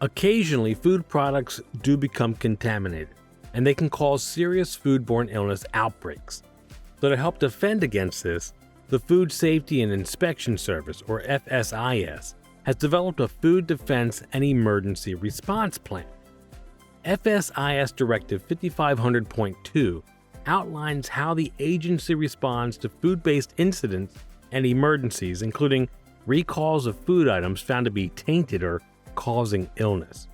Occasionally, food products do become contaminated, and they can cause serious foodborne illness outbreaks. So to help defend against this, the Food Safety and Inspection Service, or FSIS, has developed a Food Defense and Emergency Response Plan. FSIS Directive 5500.2 outlines how the agency responds to food-based incidents and emergencies, including recalls of food items found to be tainted or causing illness.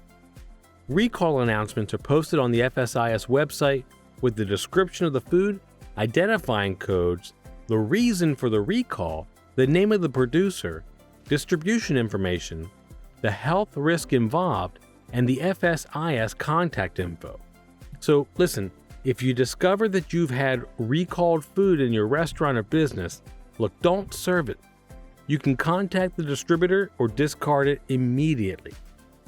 Recall announcements are posted on the FSIS website with the description of the food, identifying codes, the reason for the recall, the name of the producer, distribution information, the health risk involved, and the FSIS contact info. So listen, if you discover that you've had recalled food in your restaurant or business, look, don't serve it. You can contact the distributor or discard it immediately.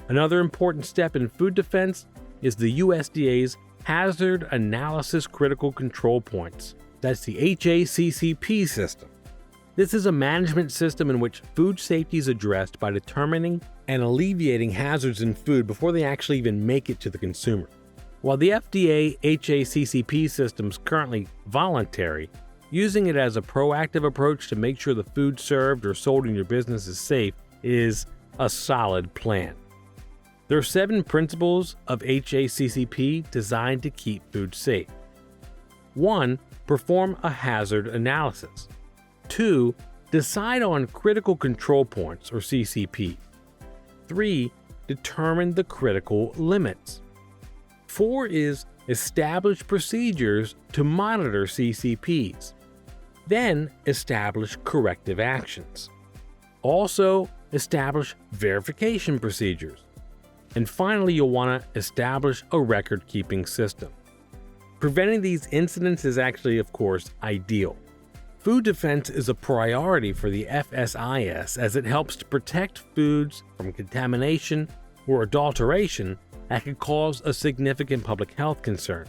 Another important step in food defense is the USDA's Hazard Analysis Critical Control Points. That's the HACCP system. This is a management system in which food safety is addressed by determining and alleviating hazards in food before they actually even make it to the consumer. While the FDA HACCP system is currently voluntary, using it as a proactive approach to make sure the food served or sold in your business is safe is a solid plan. There are 7 principles of HACCP designed to keep food safe. 1. Perform a hazard analysis. 2. Decide on critical control points, or CCP. 3. Determine the critical limits. 4 is establish procedures to monitor CCPs. Then establish corrective actions. Also, establish verification procedures. And finally, you'll want to establish a record-keeping system. Preventing these incidents is actually, of course, ideal. Food defense is a priority for the FSIS as it helps to protect foods from contamination or adulteration that could cause a significant public health concern.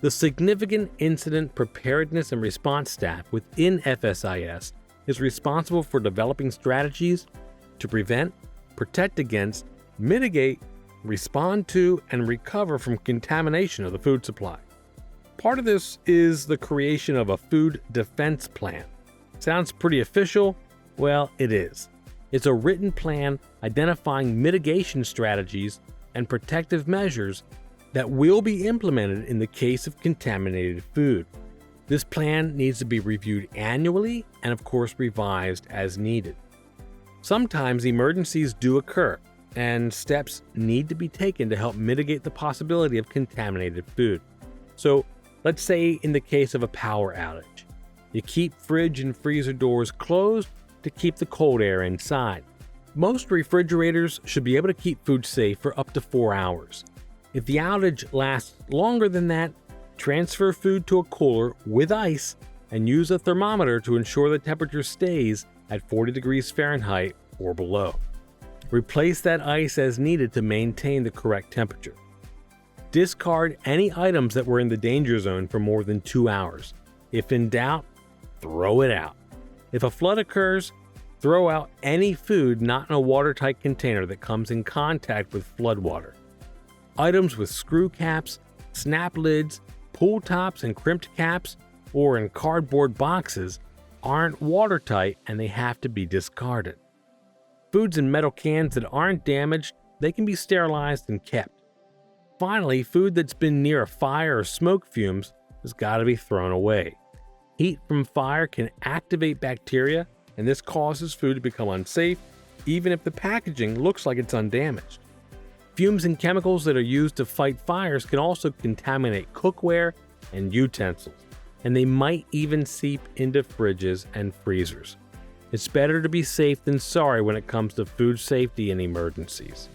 The Significant Incident Preparedness and Response staff within FSIS is responsible for developing strategies to prevent, protect against, mitigate, respond to, and recover from contamination of the food supply. Part of this is the creation of a food defense plan. Sounds pretty official? Well, it is. It's a written plan identifying mitigation strategies and protective measures that will be implemented in the case of contaminated food. This plan needs to be reviewed annually and, of course, revised as needed. Sometimes emergencies do occur, and steps need to be taken to help mitigate the possibility of contaminated food. So, let's say in the case of a power outage, you keep fridge and freezer doors closed to keep the cold air inside. Most refrigerators should be able to keep food safe for up to 4 hours. If the outage lasts longer than that, transfer food to a cooler with ice and use a thermometer to ensure the temperature stays at 40 degrees Fahrenheit or below. Replace that ice as needed to maintain the correct temperature. Discard any items that were in the danger zone for more than 2 hours. If in doubt, throw it out. If a flood occurs, throw out any food not in a watertight container that comes in contact with flood water. Items with screw caps, snap lids, pull tops, and crimped caps, or in cardboard boxes, aren't watertight and they have to be discarded. Foods in metal cans that aren't damaged, they can be sterilized and kept. Finally, food that's been near a fire or smoke fumes has got to be thrown away. Heat from fire can activate bacteria, and this causes food to become unsafe, even if the packaging looks like it's undamaged. Fumes and chemicals that are used to fight fires can also contaminate cookware and utensils, and they might even seep into fridges and freezers. It's better to be safe than sorry when it comes to food safety and emergencies.